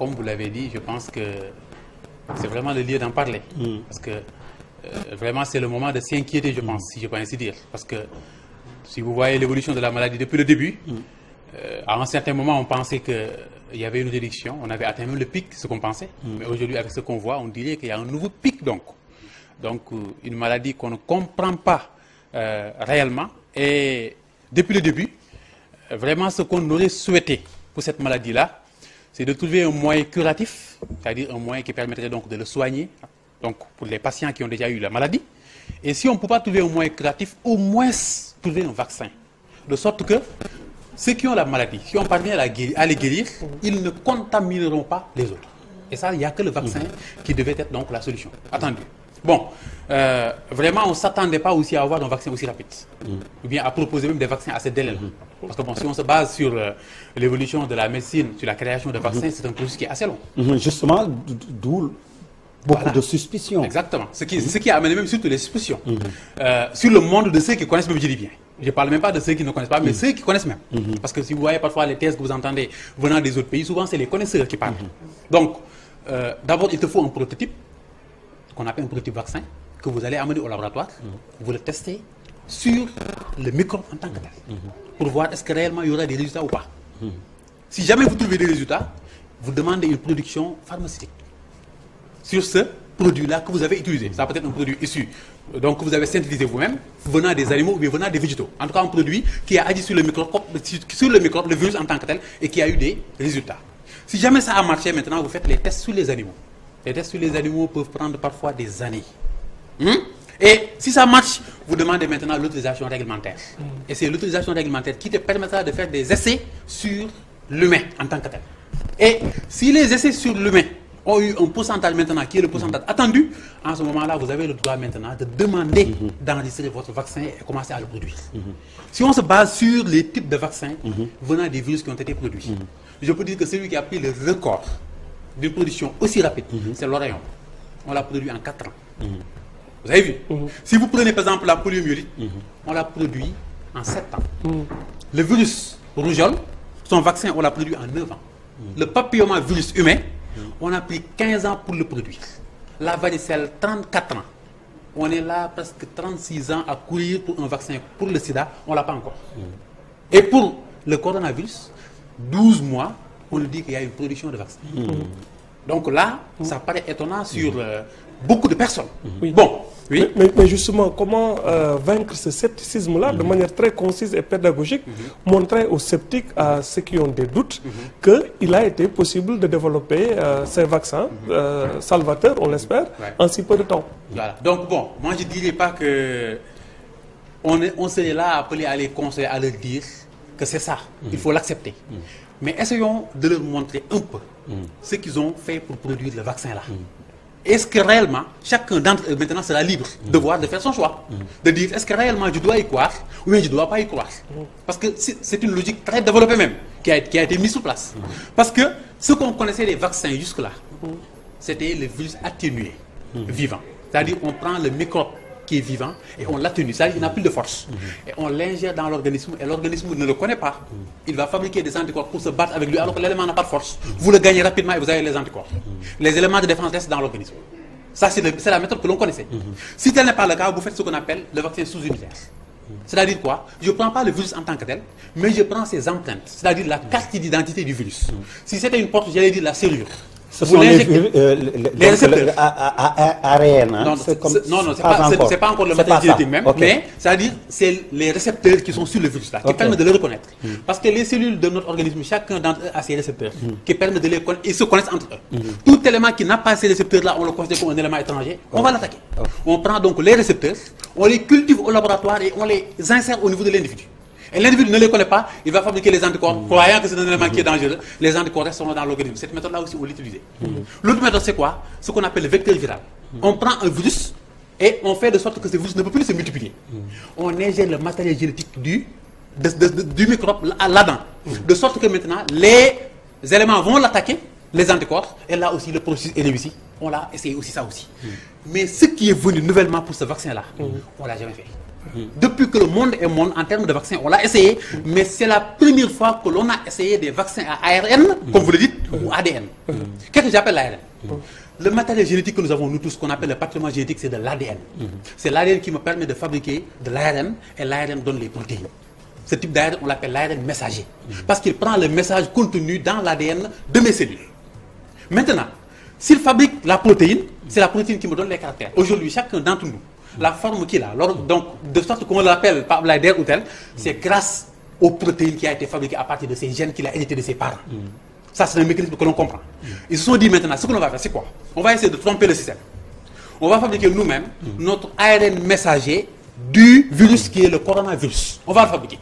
comme vous l'avez dit, je pense que c'est vraiment le lieu d'en parler. Parce que vraiment, c'est le moment de s'inquiéter, je pense, si je peux ainsi dire. Parce que si vous voyez l'évolution de la maladie depuis le début, à un certain moment, on pensait qu'il y avait une réduction, on avait atteint même le pic, ce qu'on pensait. Mais aujourd'hui, avec ce qu'on voit, on dirait qu'il y a un nouveau pic, donc. Donc, une maladie qu'on ne comprend pas réellement. Et depuis le début, vraiment, ce qu'on aurait souhaité pour cette maladie-là, c'est de trouver un moyen curatif, c'est-à-dire un moyen qui permettrait donc de le soigner, donc pour les patients qui ont déjà eu la maladie. Et si on ne peut pas trouver un moyen curatif, au moins trouver un vaccin. De sorte que ceux qui ont la maladie, si on parvient à les guérir, ils ne contamineront pas les autres. Et ça, il n'y a que le vaccin qui devait être donc la solution. Attendu. Bon, vraiment, on ne s'attendait pas aussi à avoir un vaccin aussi rapide. Ou bien à proposer même des vaccins à ce délai-là. Parce que bon, si on se base sur l'évolution de la médecine, sur la création de vaccins, c'est un processus qui est assez long. Justement, d'où beaucoup de suspicions. Exactement. Ce qui a amené même surtout les suspicions. Sur le monde de ceux qui connaissent même, je dis bien. Je ne parle même pas de ceux qui ne connaissent pas, mais ceux qui connaissent même. Parce que si vous voyez parfois les thèses que vous entendez venant des autres pays, souvent c'est les connaisseurs qui parlent. Donc, d'abord, il te faut un prototype, qu'on appelle un prototype vaccin, que vous allez amener au laboratoire, vous le testez sur le microbe en tant que tel, pour voir est-ce que réellement il y aura des résultats ou pas. Si jamais vous trouvez des résultats, vous demandez une production pharmaceutique sur ce produit-là que vous avez utilisé. Ça peut être un produit issu, donc que vous avez synthétisé vous-même, venant des animaux ou bien venant des végétaux. En tout cas, un produit qui a agi sur le microbe, le virus en tant que tel, et qui a eu des résultats. Si jamais ça a marché, maintenant vous faites les tests sur les animaux. Les tests sur les animaux peuvent prendre parfois des années. Et si ça marche, vous demandez maintenant l'autorisation réglementaire. Et c'est l'autorisation réglementaire qui te permettra de faire des essais sur l'humain en tant que tel. Et si les essais sur l'humain ont eu un pourcentage maintenant qui est le pourcentage attendu, en ce moment-là, vous avez le droit maintenant de demander d'enregistrer votre vaccin et commencer à le produire. Si on se base sur les types de vaccins venant des virus qui ont été produits, je peux dire que celui qui a pris le record d'une production aussi rapide, c'est l'Oréon. On l'a produit en 4 ans. Vous avez vu? Si vous prenez par exemple la poliomyélite, on l'a produit en 7 ans. Le virus rougeole, son vaccin, on l'a produit en 9 ans. Le papillomavirus humain, on a pris 15 ans pour le produire. La varicelle, 34 ans. On est là presque 36 ans à courir pour un vaccin pour le sida, on ne l'a pas encore. Et pour le coronavirus, 12 mois, on nous dit qu'il y a une production de vaccins. Donc là, ça paraît étonnant sur beaucoup de personnes. Bon, oui. Mais justement, comment vaincre ce scepticisme-là de manière très concise et pédagogique, montrer aux sceptiques, à ceux qui ont des doutes, qu'il a été possible de développer ces vaccins salvateurs, on l'espère, en si peu de temps. Voilà. Donc bon, moi je ne dirais pas que on serait là appelé à les conseiller, à leur dire que c'est ça, il faut l'accepter. Mais essayons de leur montrer un peu ce qu'ils ont fait pour produire le vaccin-là. Est-ce que réellement, chacun d'entre eux maintenant sera libre de faire son choix, de dire est-ce que réellement je dois y croire ou bien je ne dois pas y croire. Parce que c'est une logique très développée même qui a été mise sur place. Parce que ce qu'on connaissait des vaccins jusque-là, c'était le virus atténué, vivant. C'est-à-dire on prend le microbe qui est vivant et on l'atténue, c'est-à-dire qu'il n'a plus de force. Et on l'ingère dans l'organisme et l'organisme ne le connaît pas. Il va fabriquer des anticorps pour se battre avec lui alors que l'élément n'a pas de force. Vous le gagnez rapidement et vous avez les anticorps. Les éléments de défense restent dans l'organisme. Ça, c'est la méthode que l'on connaissait. Si tel n'est pas le cas, vous faites ce qu'on appelle le vaccin sous-unitaire. C'est-à-dire quoi? Je ne prends pas le virus en tant que tel, mais je prends ses empreintes, c'est-à-dire la carte d'identité du virus. Si c'était une porte, j'allais dire la serrure. Ce sont les récepteurs. ARN, non, c'est pas encore le matériel génétique même, mais c'est-à-dire c'est les récepteurs qui sont sur le virus là, qui permettent de le reconnaître. Parce que les cellules de notre organisme, chacun d'entre eux a ses récepteurs, qui permettent de les connaître et se connaissent entre eux. Tout élément qui n'a pas ces récepteurs là, on le considère comme un élément étranger, on va l'attaquer. On prend donc les récepteurs, on les cultive au laboratoire et on les insère au niveau de l'individu. Et l'individu ne les connaît pas, il va fabriquer les anticorps, croyant que c'est un élément qui est dangereux, les anticorps resteront dans l'organisme. Cette méthode-là aussi, on l'utilise. L'autre méthode, c'est quoi? Ce qu'on appelle le vecteur viral. On prend un virus et on fait de sorte que ce virus ne peut plus se multiplier. On ingère le matériel génétique du microbe là-dedans. De sorte que maintenant, les éléments vont l'attaquer, les anticorps, et là aussi, le processus est réussi. On l'a essayé aussi ça aussi. Mais ce qui est venu nouvellement pour ce vaccin-là, on ne l'a jamais fait. Depuis que le monde est monde, en termes de vaccins, on l'a essayé, mais c'est la première fois que l'on a essayé des vaccins à ARN, comme vous le dites, ou ADN. Qu'est-ce que j'appelle l'ARN? Le matériel génétique que nous avons, nous tous, qu'on appelle le patrimoine génétique, c'est de l'ADN. C'est l'ADN qui me permet de fabriquer de l'ARN, et l'ARN donne les protéines. Ce type d'ARN, on l'appelle l'ARN messager. Parce qu'il prend le message contenu dans l'ADN de mes cellules. Maintenant, s'il fabrique la protéine, c'est la protéine qui me donne les caractères. Aujourd'hui, chacun d'entre nous, la forme qu'il a, donc de sorte qu'on l'appelle par l'ADN ou tel, c'est grâce aux protéines qui a été fabriquées à partir de ces gènes qu'il a hérité de ses parents. Ça, c'est un mécanisme que l'on comprend. Ils se sont dit maintenant, ce que l'on va faire, c'est quoi? On va essayer de tromper le système. On va fabriquer nous-mêmes notre ARN messager du virus qui est le coronavirus. On va le fabriquer.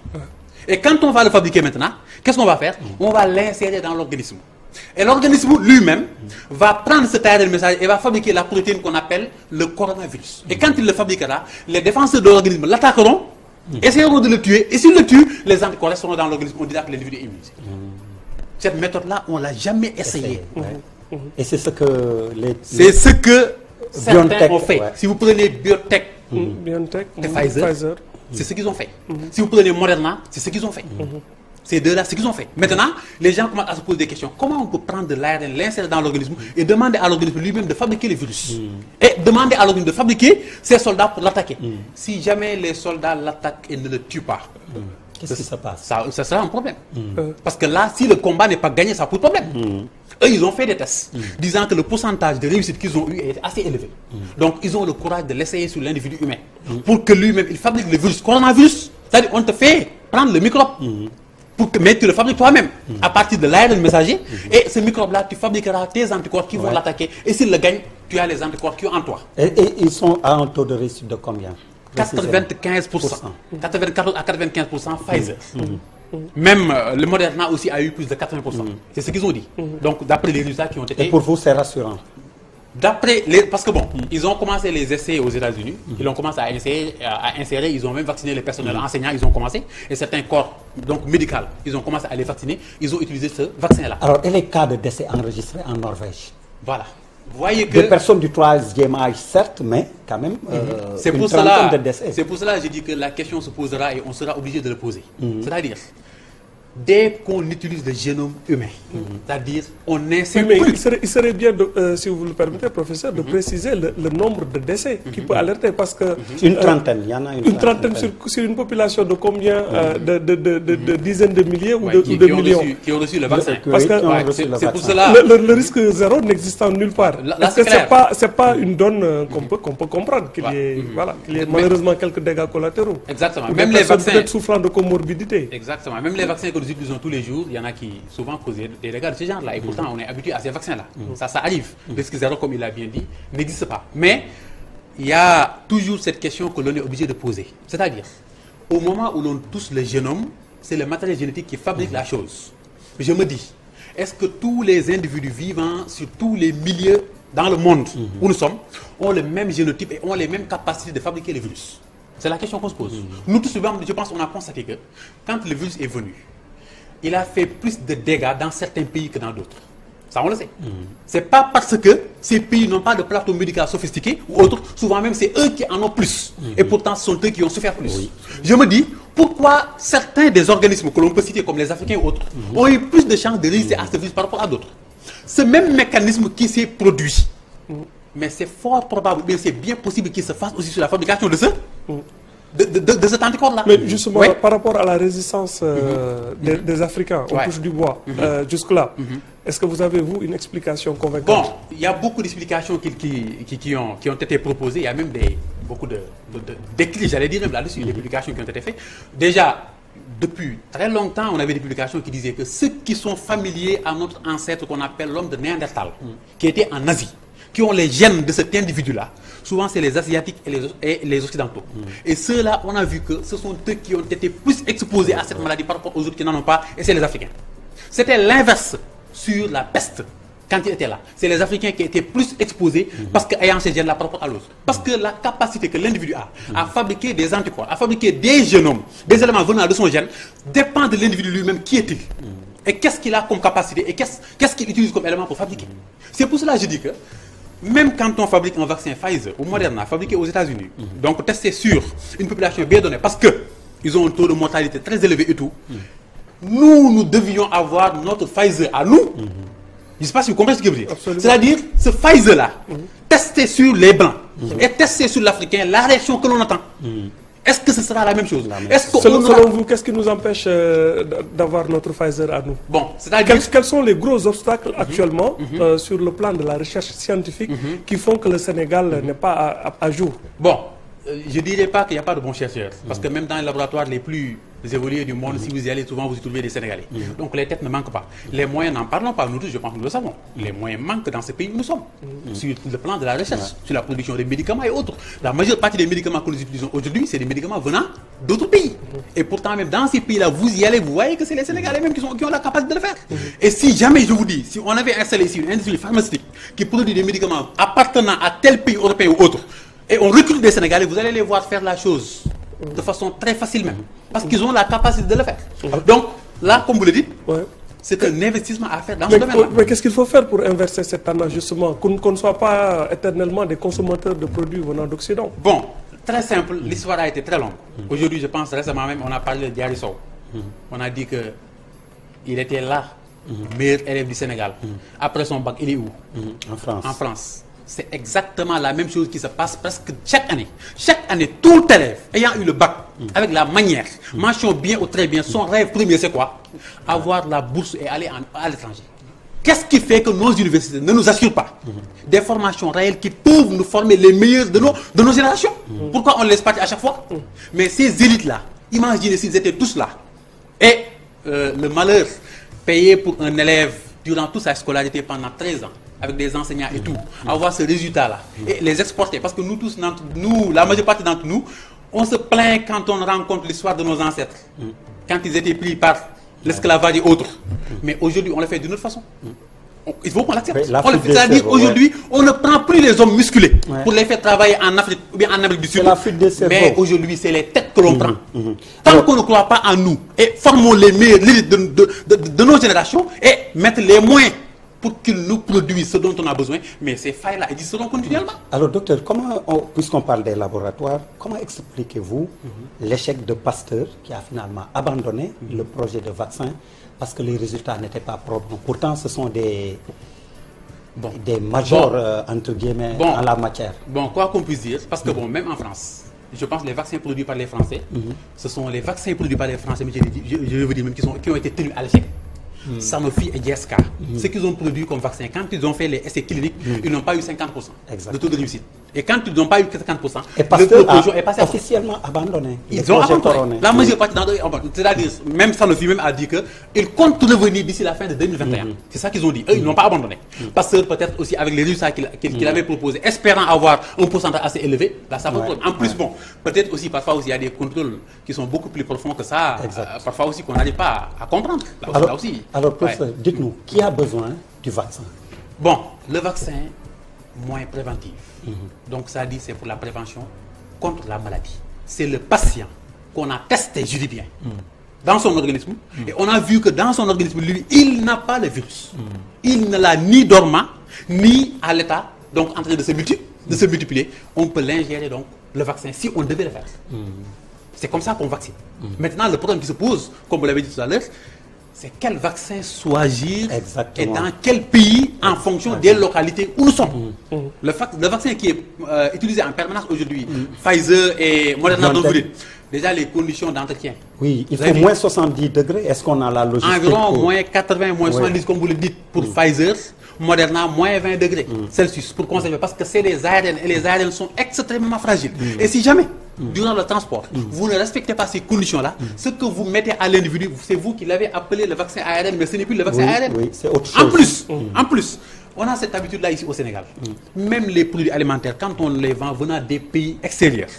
Et quand on va le fabriquer maintenant, qu'est-ce qu'on va faire? On va l'insérer dans l'organisme. Et l'organisme lui-même va prendre cet ARN messager et va fabriquer la protéine qu'on appelle le coronavirus. Et quand il le fabriquera, les défenseurs de l'organisme l'attaqueront, essaieront de le tuer, et s'ils le tuent, les anticorps seront dans l'organisme. On dira que l'individu est immunisé. Cette méthode-là, on ne l'a jamais essayée. Et c'est ce que c'est ce que certains ont fait. Ouais. Si vous prenez BioNTech et Pfizer, c'est ce qu'ils ont fait. Si vous prenez Moderna, c'est ce qu'ils ont fait. Ces deux-là, c'est ce qu'ils ont fait. Maintenant, les gens commencent à se poser des questions. Comment on peut prendre de l'ARN, l'insérer dans l'organisme et demander à l'organisme lui-même de fabriquer les virus et demander à l'organisme de fabriquer ses soldats pour l'attaquer. Si jamais les soldats l'attaquent et ne le tuent pas, qu'est-ce qui se passe? Ça sera un problème. Parce que là, si le combat n'est pas gagné, ça pose problème. Eux, ils ont fait des tests disant que le pourcentage de réussite qu'ils ont eu est assez élevé. Donc, ils ont le courage de l'essayer sur l'individu humain pour que lui-même, il fabrique le virus, coronavirus. C'est-à-dire, on te fait prendre le microbe, mais tu le fabriques toi-même à partir de l'ARN messager. Et ce microbe-là, tu fabriqueras tes anticorps qui vont l'attaquer. Et s'il le gagne, tu as les anticorps qui sont en toi. Et ils sont à un taux de réussite de combien? 95%. 94 à 95% Pfizer. Même le Moderna aussi a eu plus de 80%. C'est ce qu'ils ont dit. Donc, d'après les résultats qui ont été... Et pour vous, c'est rassurant? Parce que bon, ils ont commencé les essais aux États-Unis, ils ont commencé à insérer, ils ont même vacciné les personnels enseignants, ils ont commencé, et certains corps donc médicaux, ils ont commencé à les vacciner, ils ont utilisé ce vaccin-là. Alors, et les cas de décès enregistrés en Norvège? Voilà. Vous voyez que... Des personnes du 3e âge, certes, mais quand même, c'est pour une trentaine de décès. C'est pour cela que j'ai dit que la question se posera et on sera obligé de le poser. C'est-à-dire, dès qu'on utilise le génome humain, c'est-à-dire on insère... Oui, mais il serait bien, si vous le permettez, professeur, de préciser le nombre de décès qui peut alerter, parce que... Une trentaine, il y en a une trentaine sur une population de combien de dizaines de milliers ou de millions qui ont reçu le vaccin. Parce que c'est pour cela... Le risque zéro n'existant nulle part. Est-ce que c'est pas une donne qu'on peut comprendre, qu'il y ait malheureusement quelques dégâts collatéraux? Exactement. Ou Même des les vaccins... peut-être souffrant de comorbidité. Exactement. Même les vaccins que nous utilisons tous les jours, il y en a qui souvent causent des dégâts de ce genre-là. Et pourtant, on est habitué à ces vaccins-là. Ça arrive. Le risque zéro, comme il l'a bien dit, n'existe pas. Mais il y a toujours cette question que l'on est obligé de poser. C'est-à-dire, au moment où l'on touche le génome, c'est le matériel génétique qui fabrique la chose. Je me dis, est-ce que tous les individus vivant sur tous les milieux dans le monde où nous sommes ont le même génotype et ont les mêmes capacités de fabriquer les virus? C'est la question qu'on se pose. Nous tous, je pense qu'on a constaté que quand le virus est venu, il a fait plus de dégâts dans certains pays que dans d'autres. Ça, on le sait. C'est pas parce que ces pays n'ont pas de plateau médical sophistiqué ou autre, souvent même c'est eux qui en ont plus. Et pourtant, ce sont eux qui ont souffert plus. Je me dis, pourquoi certains des organismes que l'on peut citer comme les Africains ou autres ont eu plus de chances de résister à ce virus par rapport à d'autres? Ce même mécanisme qui s'est produit, mais c'est fort probable, bien c'est bien possible qu'il se fasse aussi sur la fabrication de de cet anticorps-là. Mais justement, par rapport à la résistance des Africains, on touche du bois, jusque-là, est-ce que vous avez, vous, une explication convaincante? Bon, il y a beaucoup d'explications qui ont été proposées, il y a même beaucoup d'écrits, j'allais dire même là-dessus, des publications qui ont été faites. Déjà, depuis très longtemps, on avait des publications qui disaient que ceux qui sont familiers à notre ancêtre qu'on appelle l'homme de Néandertal, qui était en Asie, qui ont les gènes de cet individu-là, souvent c'est les Asiatiques et les Occidentaux. Et ceux-là, on a vu que ce sont eux qui ont été plus exposés à cette maladie par rapport aux autres qui n'en ont pas, et c'est les Africains. C'était l'inverse sur la peste, quand il était là. C'est les Africains qui étaient plus exposés parce qu'ayant ces gènes-là par rapport à l'autre. Parce que la capacité que l'individu a à fabriquer des anticorps, à fabriquer des génomes, des éléments venant de son gène, dépend de l'individu lui-même qui est-il. Et qu'est-ce qu'il a comme capacité et qu'est-ce qu'il utilise comme élément pour fabriquer. C'est pour cela que je dis que même quand on fabrique un vaccin Pfizer ou Moderna fabriqué aux États-Unis, donc testé sur une population bien donnée, parce que ils ont un taux de mortalité très élevé et tout, nous devions avoir notre Pfizer à nous. Je ne sais pas si vous comprenez ce que je veux dire. C'est-à-dire, ce Pfizer-là, testé sur les Blancs et testé sur l'Africain, la réaction que l'on attend. Est-ce que ce sera la même chose? Selon vous, qu'est-ce qui nous empêche d'avoir notre Pfizer à nous? Bon, c'est-à-dire... Quels sont les gros obstacles actuellement sur le plan de la recherche scientifique qui font que le Sénégal n'est pas à jour? Bon, je ne dirais pas qu'il n'y a pas de bons chercheurs. Parce que même dans les laboratoires les plus évolués du monde, si vous y allez souvent, vous y trouvez des Sénégalais. Donc les têtes ne manquent pas. Les moyens, n'en parlons pas, nous tous, je pense que nous le savons. Les moyens manquent dans ce pays où nous sommes. Sur le plan de la recherche, sur la production des médicaments et autres. La majeure partie des médicaments que nous utilisons aujourd'hui, c'est des médicaments venant d'autres pays. Et pourtant, même dans ces pays-là, vous y allez, vous voyez que c'est les Sénégalais même qui ont la capacité de le faire. Et si jamais, je vous dis, si on avait installé ici une industrie pharmaceutique qui produit des médicaments appartenant à tel pays européen ou autre, et on recrute des Sénégalais, vous allez les voir faire la chose de façon très facile même. Parce qu'ils ont la capacité de le faire. Donc, là, comme vous le dites, c'est un investissement à faire dans ce domaine-là. Mais qu'est-ce qu'il faut faire pour inverser cette tendance, justement, qu'on ne soit pas éternellement des consommateurs de produits venant d'Occident? Bon, très simple, l'histoire a été très longue. Aujourd'hui, je pense, récemment même, on a parlé de Diary Sow. On a dit qu'il était là, meilleur élève du Sénégal. Après son bac, il est où? En France. En France. C'est exactement la même chose qui se passe presque chaque année. Chaque année, tout élève ayant eu le bac, avec la manière, mention bien ou très bien, son rêve premier, c'est quoi? Avoir la bourse et aller à l'étranger. Qu'est-ce qui fait que nos universités ne nous assurent pas des formations réelles qui peuvent nous former les meilleurs de nos générations? Pourquoi on laisse partir à chaque fois? Mais ces élites-là, imaginez s'ils étaient tous là. Et le malheur payé pour un élève durant toute sa scolarité pendant 13 ans, avec des enseignants et tout, avoir ce résultat-là, et les exporter. Parce que nous tous, la majeure partie d'entre nous, on se plaint quand on rencontre l'histoire de nos ancêtres, quand ils étaient pris par l'esclavage et autres. Mais aujourd'hui, on le fait d'une autre façon. Il faut qu'on l'accepte. C'est-à-dire aujourd'hui, on ne prend plus les hommes musclés pour les faire travailler en Afrique ou bien en Amérique du Sud. Mais aujourd'hui, c'est les têtes que l'on prend. Tant qu'on ne croit pas en nous et formons les meilleurs de nos générations et mettre les moyens pour qu'ils nous produisent ce dont on a besoin, mais ces failles-là existeront continuellement. Alors, docteur, puisqu'on parle des laboratoires, comment expliquez-vous l'échec de Pasteur qui a finalement abandonné le projet de vaccin parce que les résultats n'étaient pas probants? Pourtant, ce sont des majors, entre guillemets, en la matière. Bon, quoi qu'on puisse dire, parce que même en France, je pense que les vaccins produits par les Français, ce sont les vaccins produits par les Français, mais je veux dire même qui ont été tenus à l'échec. Sanofi et GSK, ce qu'ils ont produit comme vaccin, quand ils ont fait les essais cliniques, ils n'ont pas eu 50% de taux de réussite. Et quand ils n'ont pas eu 50%, et Pasteur a officiellement abandonné. Ils ont abandonné. La majeure partie d'entre eux, c'est-à-dire, même Sanofi même a dit qu'ils comptent revenir d'ici la fin de 2021. C'est ça qu'ils ont dit. Eux, ils n'ont pas abandonné. Pasteur, peut-être aussi avec les résultats qu'il avait proposés, espérant avoir un pourcentage assez élevé, là, ça pose problème. En plus, bon, peut-être aussi, parfois aussi, il y a des contrôles qui sont beaucoup plus profonds que ça. Parfois aussi, qu'on n'arrive pas à comprendre. Là aussi. Alors, professeur, dites-nous, qui a besoin du vaccin? Bon, le vaccin, moins préventif. Donc, ça dit, c'est pour la prévention contre la maladie. C'est le patient qu'on a testé, je dis bien, dans son organisme. Et on a vu que dans son organisme, lui, il n'a pas le virus. Il ne l'a ni dormant, ni à l'état, donc en train de se multiplier. On peut l'ingérer, donc, le vaccin, si on devait le faire. C'est comme ça qu'on vaccine. Maintenant, le problème qui se pose, comme vous l'avez dit tout à l'heure, c'est quel vaccin choisir et dans quel pays en fonction des localités où nous sommes. Le vaccin qui est utilisé en permanence aujourd'hui, Pfizer et Moderna, dont vous dites, déjà les conditions d'entretien. Oui, il faut moins 70 degrés. Est-ce qu'on a la logistique? Environ moins 80, moins 70, comme vous le dites, pour Pfizer. Moderna, moins 20 degrés Celsius pour conserver, parce que c'est les ARN et les ARN sont extrêmement fragiles. Et si jamais, durant le transport, vous ne respectez pas ces conditions-là, ce que vous mettez à l'individu, c'est vous qui l'avez appelé le vaccin ARN, mais ce n'est plus le vaccin ARN. Oui, c'est autre chose. En plus, on a cette habitude-là ici au Sénégal. Même les produits alimentaires, quand on les vend venant des pays extérieurs,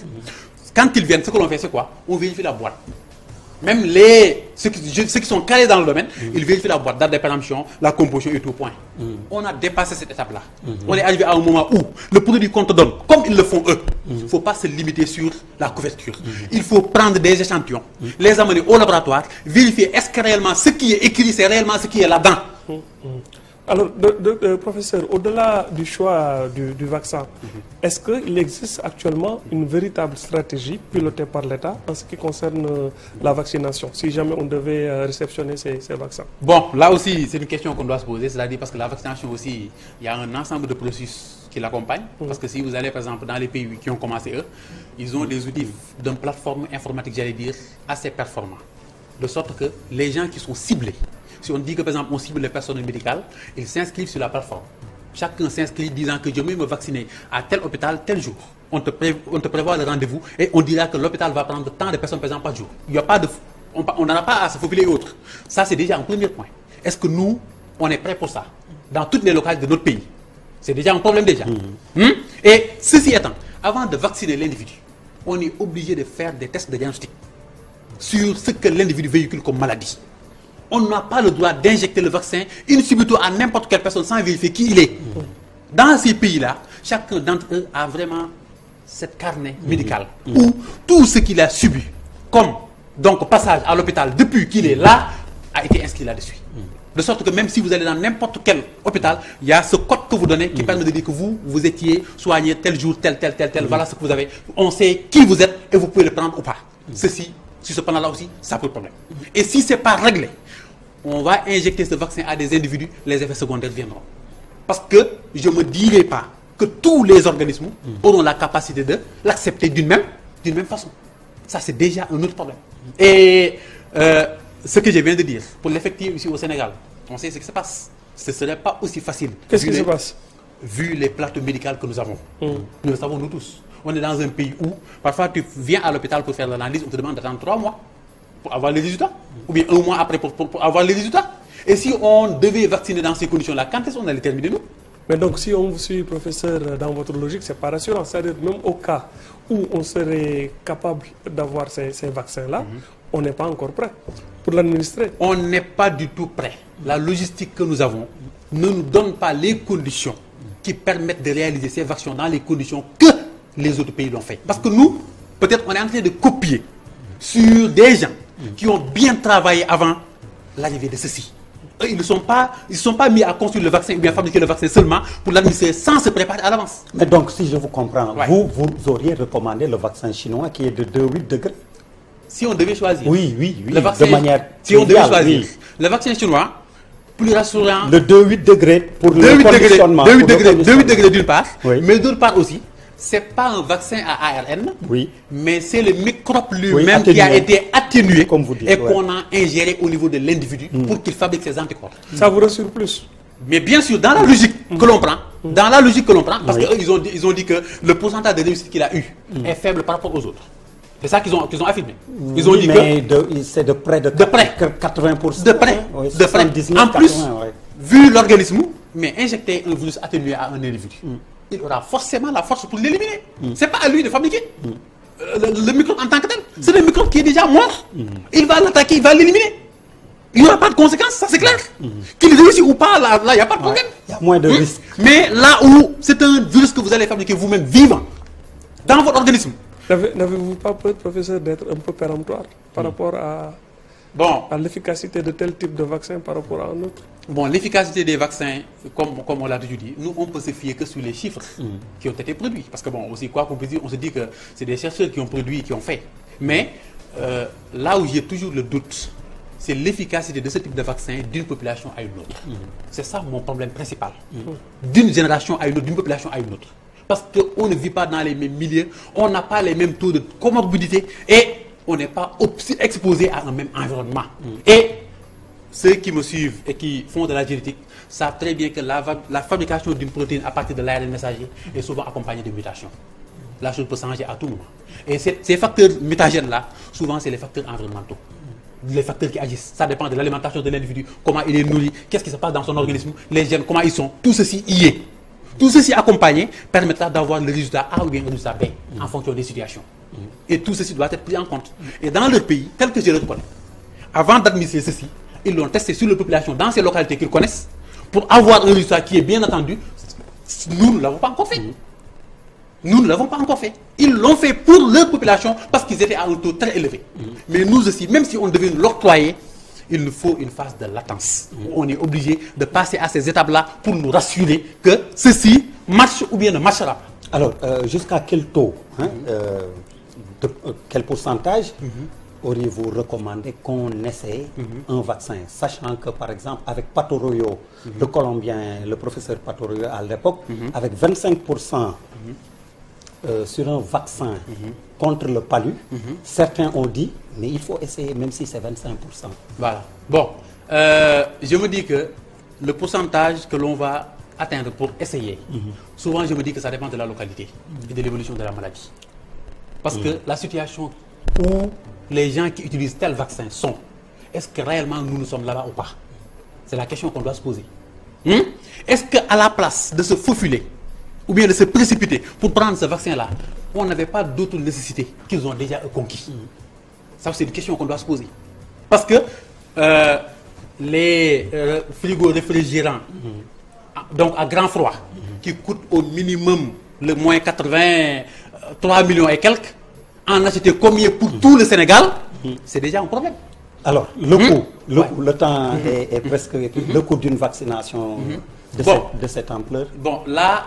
quand ils viennent, ce que l'on fait, c'est quoi? On vérifie la boîte. Même ceux qui sont calés dans le domaine, ils vérifient la boîte, date de péremption, la composition et tout, point. On a dépassé cette étape-là. On est arrivé à un moment où le produit qu'on te donne, comme ils le font eux, il ne faut pas se limiter sur la couverture. Il faut prendre des échantillons, les amener au laboratoire, vérifier est-ce que réellement ce qui est écrit, c'est réellement ce qui est là-dedans. Alors, professeur, au-delà du choix du vaccin, est-ce qu'il existe actuellement une véritable stratégie pilotée par l'État en ce qui concerne la vaccination, si jamais on devait réceptionner ces vaccins? Bon, là aussi, c'est une question qu'on doit se poser, c'est-à-dire parce que la vaccination aussi, il y a un ensemble de processus qui l'accompagnent. Parce que si vous allez, par exemple, dans les pays qui ont commencé eux, ils ont des outils d'une plateforme informatique, j'allais dire, assez performants. De sorte que les gens qui sont ciblés, si on dit que, par exemple, on cible les personnes médicales, ils s'inscrivent sur la plateforme. Chacun s'inscrit disant que je vais me vacciner à tel hôpital, tel jour. On te prévoit le rendez-vous et on dira que l'hôpital va prendre tant de personnes, par exemple, par jour. Il n'y a pas de... On n'en a pas à se faufiler et autres. Ça, c'est déjà un premier point. Est-ce que nous, on est prêts pour ça? Dans toutes les localités de notre pays. C'est déjà un problème déjà. Et ceci étant, avant de vacciner l'individu, on est obligé de faire des tests de diagnostic sur ce que l'individu véhicule comme maladie. On n'a pas le droit d'injecter le vaccin in subito à n'importe quelle personne sans vérifier qui il est. Dans ces pays-là, chacun d'entre eux a vraiment cette carnet médical où tout ce qu'il a subi comme donc passage à l'hôpital depuis qu'il est là a été inscrit là-dessus. De sorte que même si vous allez dans n'importe quel hôpital, il y a ce code que vous donnez qui permet de dire que vous étiez soigné tel jour, tel, voilà ce que vous avez. On sait qui vous êtes et vous pouvez le prendre ou pas. Ceci, sur ce plan-là aussi, ça pose problème. Et si ce n'est pas réglé, on va injecter ce vaccin à des individus, les effets secondaires viendront. Parce que je ne me dirai pas que tous les organismes auront la capacité de l'accepter d'une même façon. Ça, c'est déjà un autre problème. Et ce que je viens de dire, pour l'effectif ici au Sénégal, on sait ce qui se passe. Ce ne serait pas aussi facile. Qu'est-ce qui se passe? Vu les plateaux médicaux que nous avons. Nous le savons nous tous. On est dans un pays où, parfois, tu viens à l'hôpital pour faire l'analyse, on te demande d'attendre 3 mois pour avoir les résultats. Ou bien 1 mois après pour avoir les résultats. Et si on devait vacciner dans ces conditions-là, quand est-ce qu'on allait terminer nous? Mais donc, si on vous suit, professeur, dans votre logique, c'est pas rassurant. C'est-à-dire, même au cas où on serait capable d'avoir ces vaccins-là, on n'est pas encore prêt pour l'administrer. On n'est pas du tout prêt. La logistique que nous avons ne nous donne pas les conditions qui permettent de réaliser ces vaccins dans les conditions que les autres pays l'ont fait. Parce que nous, peut-être, on est en train de copier sur des gens qui ont bien travaillé avant l'arrivée de ceci. Eux, ils ne sont pas mis à construire le vaccin ou bien fabriquer le vaccin seulement pour l'administrer sans se préparer à l'avance. Mais donc, si je vous comprends, vous auriez recommandé le vaccin chinois qui est de 2,8 degrés. Si on devait choisir. Oui, le vaccin, de manière si on devait choisir le vaccin chinois, plus rassurant. Le 2,8 degrés pour le conditionnement. 2,8 degrés d'une part, mais d'autre part aussi, ce n'est pas un vaccin à ARN, mais c'est le microbe lui-même qui a été atténué comme vous dites, et qu'on a ingéré au niveau de l'individu pour qu'il fabrique ses anticorps. Ça vous rassure plus? Mais bien sûr, dans la logique que l'on prend, parce qu'eux, ils ont dit que le pourcentage de réussite qu'il a eu est faible par rapport aux autres. C'est ça qu'ils ont affirmé. Ils ont dit que c'est de près de 80%. De près. En plus, vu l'organisme, mais injecter un virus atténué à un individu, il aura forcément la force pour l'éliminer. C'est pas à lui de fabriquer le microbe en tant que tel. C'est le microbe qui est déjà mort. Il va l'attaquer, il va l'éliminer. Il n'y aura pas de conséquences, ça c'est clair. Qu'il réussisse ou pas, là, il n'y a pas de problème. Il y a moins de risques. Mais là où c'est un virus que vous allez fabriquer vous-même vivant, dans votre organisme. N'avez-vous pas peur, professeur, d'être un peu péremptoire par rapport à l'efficacité de tel type de vaccin par rapport à un autre? Bon, l'efficacité des vaccins, comme on l'a toujours dit, nous on peut se fier que sur les chiffres qui ont été produits. Parce que bon, aussi quoi qu'on puisse dire, on se dit que c'est des chercheurs qui ont produit, qui ont fait. Mais là où j'ai toujours le doute, c'est l'efficacité de ce type de vaccin d'une population à une autre. C'est ça mon problème principal. D'une génération à une autre, d'une population à une autre. Parce qu'on ne vit pas dans les mêmes milieux, on n'a pas les mêmes taux de comorbidité et on n'est pas exposé à un même environnement. Et ceux qui me suivent et qui font de la génétique savent très bien que la fabrication d'une protéine à partir de l'ARN messager est souvent accompagnée de mutations. La chose peut changer à tout moment. Et ces facteurs mutagènes-là, souvent c'est les facteurs environnementaux. Les facteurs qui agissent, ça dépend de l'alimentation de l'individu, comment il est nourri, qu'est-ce qui se passe dans son organisme, les gènes, comment ils sont, tout ceci y est. Tout ceci accompagné permettra d'avoir le résultat A ou bien le résultat B en fonction des situations. Et tout ceci doit être pris en compte. Et dans leur pays, tel que je le reconnais, avant d'administrer ceci, ils l'ont testé sur la population dans ces localités qu'ils connaissent pour avoir un résultat qui est bien attendu. Nous ne l'avons pas encore fait. Nous ne l'avons pas encore fait. Ils l'ont fait pour leur population parce qu'ils étaient à un taux très élevé. Mais nous aussi, même si on devait l'octroyer, il nous faut une phase de latence. On est obligé de passer à ces étapes-là pour nous rassurer que ceci marche ou bien ne marchera pas. Alors, jusqu'à quel taux, quel pourcentage auriez-vous recommandé qu'on essaie un vaccin, sachant que, par exemple, avec Patoroyo, le Colombien, le professeur Patoroyo à l'époque, avec 25% sur un vaccin contre le palu, certains ont dit, mais il faut essayer, même si c'est 25%. Voilà. Bon, je me dis que le pourcentage que l'on va atteindre pour essayer, souvent je me dis que ça dépend de la localité et de l'évolution de la maladie. Parce que la situation où les gens qui utilisent tel vaccin sont, est-ce que réellement nous sommes là-bas ou pas? C'est la question qu'on doit se poser. Est-ce qu'à la place de se faufiler ou bien de se précipiter pour prendre ce vaccin-là, on n'avait pas d'autres nécessités qu'ils ont déjà conquis? Ça, c'est une question qu'on doit se poser. Parce que les frigos réfrigérants, donc à grand froid, qui coûtent au minimum le moins 83 millions et quelques, en acheter combien pour tout le Sénégal, c'est déjà un problème. Alors, le coût, le temps est presque le coût d'une vaccination de cette ampleur. Bon, là,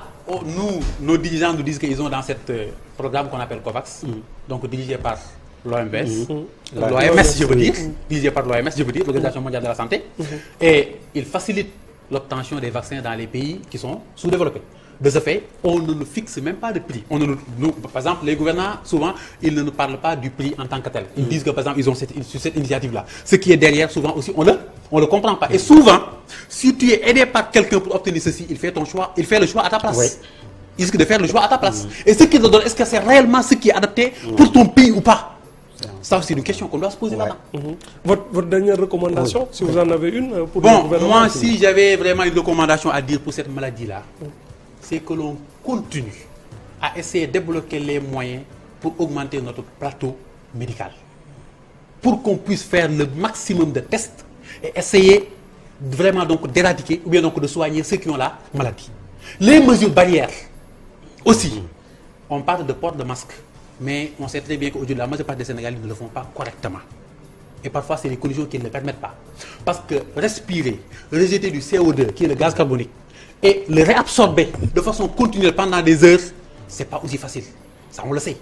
nos dirigeants nous disent qu'ils ont dans ce programme qu'on appelle COVAX, donc dirigé par l'OMS, l'OMS, je veux dire, dirigé par l'OMS, je veux dire, l'Organisation mondiale de la santé, et il facilite l'obtention des vaccins dans les pays qui sont sous-développés. De ce fait, on ne nous fixe même pas de prix. Par exemple, les gouvernants, souvent, ils ne nous parlent pas du prix en tant que tel. Ils disent que, par exemple, ils ont cette initiative-là. Ce qui est derrière, souvent aussi, on le comprend pas. Et souvent, si tu es aidé par quelqu'un pour obtenir ceci, il fait le choix à ta place. Oui. Il risque de faire le choix à ta place. Et ce qu'il te donne, est-ce que c'est réellement ce qui est adapté pour ton pays ou pas? Ça, c'est une question qu'on doit se poser là-dedans. Votre dernière recommandation, si vous en avez une pour le gouvernement? Moi, si j'avais vraiment une recommandation à dire pour cette maladie-là, c'est que l'on continue à essayer de débloquer les moyens pour augmenter notre plateau médical. Pour qu'on puisse faire le maximum de tests et essayer vraiment donc d'éradiquer ou bien donc de soigner ceux qui ont la maladie. Les mesures barrières aussi. On parle de port de masque, mais on sait très bien qu'aujourd'hui la majeure partie des Sénégalais ne le font pas correctement. Et parfois c'est les conditions qui ne le permettent pas. Parce que respirer, rejeter du CO2 qui est le gaz carbonique, et le réabsorber de façon continuelle pendant des heures, c'est pas aussi facile. Ça, on le sait.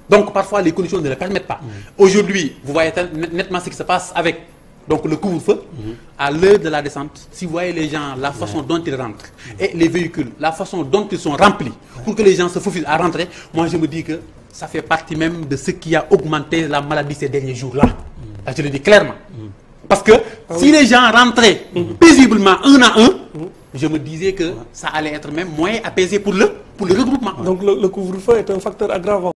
Donc, parfois, les conditions ne le permettent pas. Aujourd'hui, vous voyez nettement ce qui se passe avec donc, le couvre-feu. À l'heure de la descente, si vous voyez les gens, la façon dont ils rentrent, et les véhicules, la façon dont ils sont remplis, pour que les gens se faufilent à rentrer, moi, je me dis que ça fait partie même de ce qui a augmenté la maladie ces derniers jours-là. Là, je le dis clairement. Parce que si les gens rentraient paisiblement un à un, je me disais que ça allait être même moins apaisé pour le regroupement. Donc le couvre-feu est un facteur aggravant.